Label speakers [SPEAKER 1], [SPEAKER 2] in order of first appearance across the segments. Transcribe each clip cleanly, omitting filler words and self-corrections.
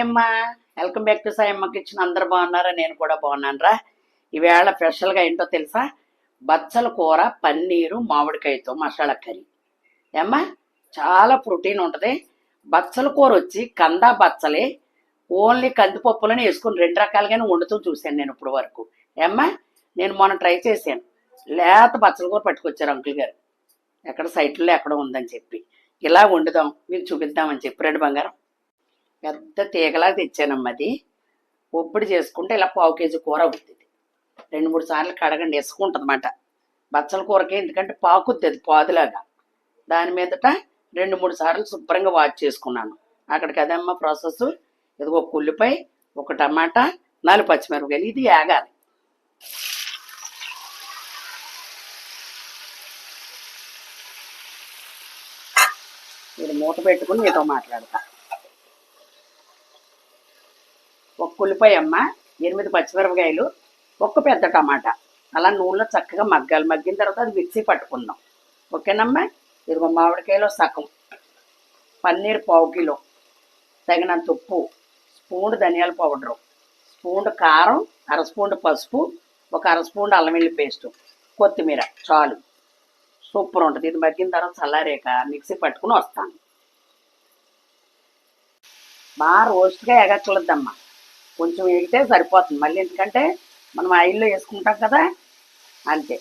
[SPEAKER 1] అమ్మా, welcome back to Sayamma kitchen. అందరు బాగున్నారా? నేను కూడా బాగున్నాను రా. ఈవేళ స్పెషల్గా ఏంటో తెలుసా? బచ్చల కూర, పన్నీరు, మామిడికాయతో మసాలా కర్రీ. ఏమ్మా, చాలా ప్రోటీన్ ఉంటుంది. బచ్చల కూర వచ్చి కందా బచ్చలే ఓన్లీ కందిపప్పులను వేసుకుని 2 రకాలుగానే వండుతూ చూశాను నేను ఇప్పుడు వరకు. ఏమ్మా, నేను మొన్న ట్రై చేశాను. లేత బచ్చల కూర పట్టుకొచ్చారు అంకుల్ గారు, ఎక్కడ సైట్లో ఎక్కడ ఉందని చెప్పి. ఇలా వండుదాం మీకు చూపిద్దామని చెప్పి 2 బంగారం పెద్ద తీగలా తెచ్చానమ్మా. అది ఒప్పుడు చేసుకుంటే ఇలా 1/2 కేజీ కూర అవుతుంది. 2-3 సార్లు కడగండి, వేసుకుంటుంది అన్నమాట బచ్చల కూరకి. ఎందుకంటే పాకుద్ది అది పాదులాగా. దాని మీదట 2-3 సార్లు శుభ్రంగా వాష్ చేసుకున్నాను. అక్కడికి అదమ్మా ప్రాసెస్. ఇదిగో ఒక ఉల్లిపాయ, ఒక టమాటా, 4 పచ్చిమిరపకాయలు. ఇది యాగాలి. ఇది మూత పెట్టుకుని మీతో మాట్లాడతా. ఒక ఉల్లిపాయ అమ్మ, 8 పచ్చిమిరపకాయలు, ఒక పెద్ద టమాటా. అలా నూనెలో చక్కగా మగ్గాలి. మగ్గిన తర్వాత అది మిక్సీ పట్టుకుందాం. ఓకేనమ్మా. ఇదిగో మామిడికాయలో సగం, పన్నీర్ 1/2 కిలో, తగినంత ఉప్పు, స్పూన్ ధనియాల పౌడరు, స్పూన్ కారం, 1/2 స్పూన్ పసుపు, ఒక 1/2 స్పూన్ అల్లం వెల్లుల్లి పేస్టు, కొత్తిమీర. చాలు, సూపర్ ఉంటుంది. ఇది మగ్గిన తర్వాత చల్లారేక మిక్సీ పట్టుకుని వస్తాను. బాగా రోస్ట్గా ఎగట్లేదమ్మా, కొంచెం వేగితే సరిపోతుంది. మళ్ళీ ఎందుకంటే మనం ఆయిల్లో వేసుకుంటాం కదా, అంతే.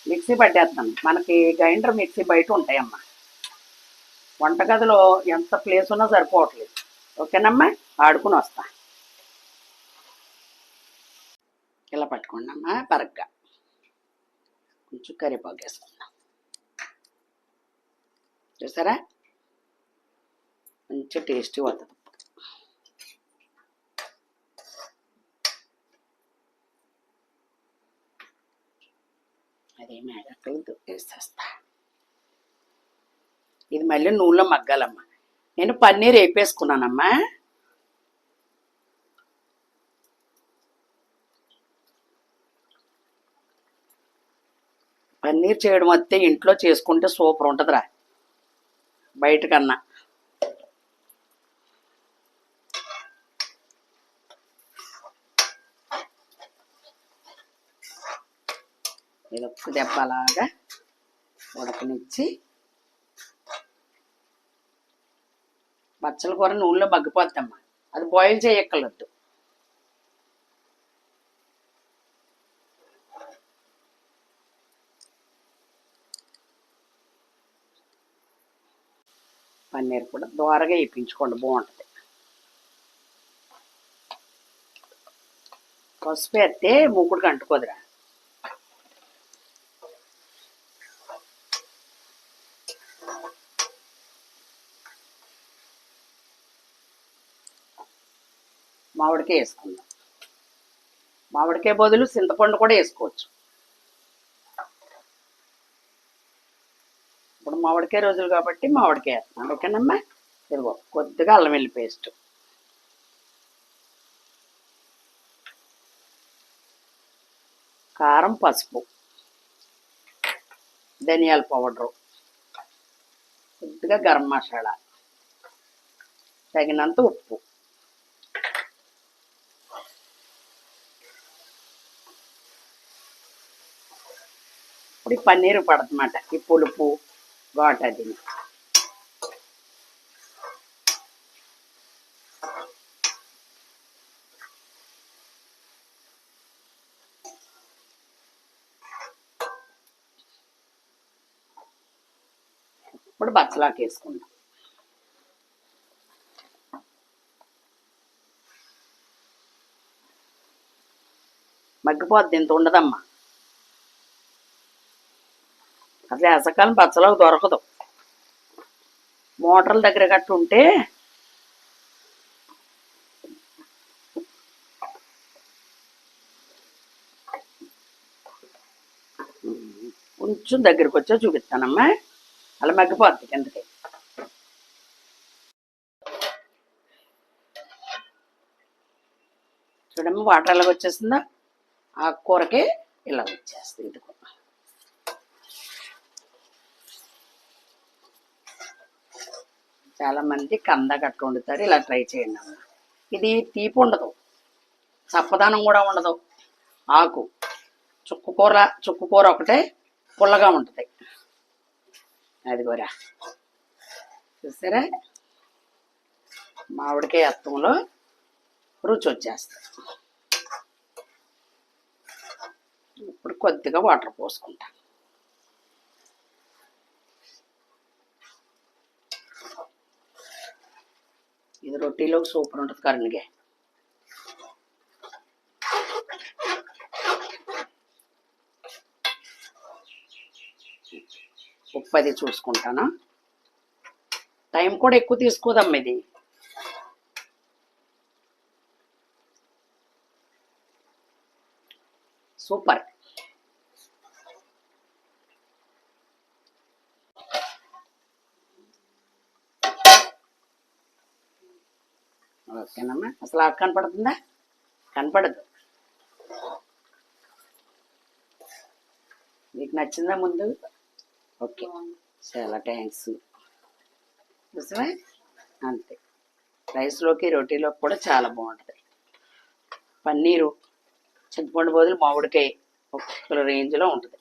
[SPEAKER 1] మిక్సీ పట్టేస్తాను. మనకి గ్రైండర్ మిక్సీ బయట ఉంటాయమ్మా. వంటగదిలో ఎంత ప్లేస్ ఉన్నా సరిపోవట్లేదు. ఓకేనమ్మా, ఆడుకుని వస్తా. ఇలా పట్టుకోండి అమ్మా, బరగ్గా. కొంచెం కరివేపాకు వేసుకుందాం. చూసారా, మంచి టేస్టీ వస్తుంది. అదే మేగట్లేదు, వేసేస్తా. ఇది మళ్ళీ నూనెలో మగ్గాలమ్మా. నేను పన్నీర్ వేపేసుకున్నానమ్మా. పన్నీర్ చేయడం వస్తే ఇంట్లో చేసుకుంటే సూపర్ ఉంటుందిరా, బయట కన్నా. ఇది ఒక్క దెబ్బలాగా ఉడకనిచ్చి, బచ్చల కూర నూనెలో మగ్గిపోద్దమ్మా. అది బాయిల్ చేయక్కర్లేదు. పన్నీర్ కూడా దోరగా వేయించుకోండి, బాగుంటుంది. పసుపు వేస్తే మూకుడికి అంటుకోదురా. మామిడికాయ వేసుకుందాం. మామిడికాయ బదులు చింతపండు కూడా వేసుకోవచ్చు. ఇప్పుడు మామిడికాయ రోజులు కాబట్టి మామిడికాయ వేస్తున్నాను. ఓకేనమ్మా. ఇదిగో కొద్దిగా అల్లం వెల్లుల్లి పేస్ట్, కారం, పసుపు, ధనియాల పౌడరు, కొద్దిగా గరం మసాలా, తగినంత ఉప్పు. ఇప్పుడు ఈ పన్నీరు పడుతుందన్నమాట. ఈ పులుపు ఘాటు అది. ఇప్పుడు బచ్చలాకు వేసుకుందాం. మగ్గిపోద్ది, ఇంత ఉండదమ్మా. అసలు వేసవకాలం బచ్చలకు దొరకదు. మోటార్ల దగ్గర గట్టు ఉంటే కొంచెం దగ్గరికి వచ్చా చూపిస్తానమ్మా. అలా మగ్గిపోద్ది కిందకి. చూడమ్మా, వాటర్ ఎలాగ వచ్చేస్తుందా. ఆ కూరకి ఇలా వచ్చేస్తుంది. ఇది చాలామంది కంద గట్టు వండుతారు. ఇలా ట్రై చేయండి అమ్మా. ఇది తీపి ఉండదు, చప్పదనం కూడా ఉండదు. ఆకు చుక్కకూర ఒకటే పుల్లగా ఉంటుంది. అది కూర చూసారా, మామిడికాయ అత్తంలో రుచి వచ్చేస్తుంది. ఇప్పుడు కొద్దిగా వాటర్ పోసుకుంటా. ఇది రొట్టెలోకి సూపర్ ఉంటుంది కరణిగా. ఉప్పు అది చూసుకుంటాను. టైం కూడా ఎక్కువ తీసుకోదమ్మా ఇది. సూపర్. ఓకేనమ్మా. అసలు ఆకు కనపడుతుందా? కనపడదు. మీకు నచ్చిందా ముందు? ఓకే, చాలా థ్యాంక్స్. చూసావా, అంతే. రైస్లోకి రోటీలోకి కూడా చాలా బాగుంటుంది. పన్నీరు చింతపండు బదులు మామిడికాయ ఒక్కొక్క రేంజ్లో ఉంటుంది.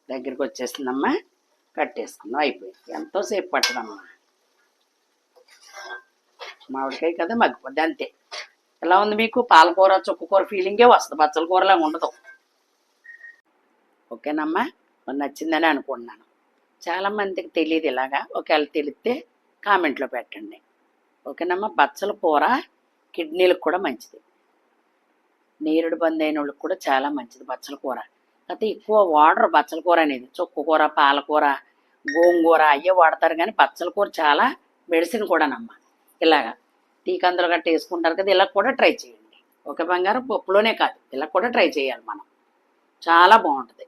[SPEAKER 1] దగ్గరికి వచ్చేస్తుందమ్మా, కట్టేసుకుందాం. అయిపోయింది. ఎంతోసేపు పట్టదమ్మా, మామిడికాయ కదా మగ్గిపోద్ది అంతే. ఎలా ఉంది మీకు? పాలకూర చుక్కకూర ఫీలింగే వస్తుంది, బచ్చల కూరలా ఉండదు. ఓకేనమ్మా, మరి నచ్చిందని అనుకుంటున్నాను. చాలామందికి తెలియదు ఇలాగా. ఒకవేళ తెలిస్తే కామెంట్లో పెట్టండి. ఓకేనమ్మా. బచ్చల కూర కిడ్నీలకు కూడా మంచిది, నీరుడు బంద్ అయిన వాళ్ళకి కూడా చాలా మంచిది బచ్చల కూర. అయితే ఎక్కువ వాడరు బచ్చల కూర అనేది. చుక్కకూర, పాలకూర, గోంగూర అయ్యే వాడతారు, కానీ బచ్చల కూర చాలా మెడిసిన్ కూడానమ్మా. ఇలాగా టీకందులు గట్ట వేసుకుంటారు కదా, ఇలా కూడా ట్రై చేయండి. ఓకే బంగారం, పప్పులోనే కాదు ఇలా కూడా ట్రై చేయాలి మనం. చాలా బాగుంటుంది.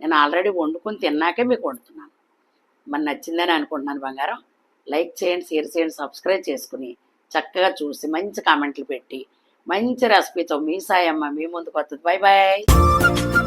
[SPEAKER 1] నేను ఆల్రెడీ వండుకొని తిన్నాకే మీకు వండుతున్నాను. మరి నచ్చిందని అనుకుంటున్నాను బంగారం. లైక్ చేయండి, షేర్ చేయండి, సబ్స్క్రైబ్ చేసుకుని చక్కగా చూసి మంచి కామెంట్లు పెట్టి మంచి రెసిపీతో మీ సాయమ్మ మీ ముందుకు వస్తుంది. Bye bye.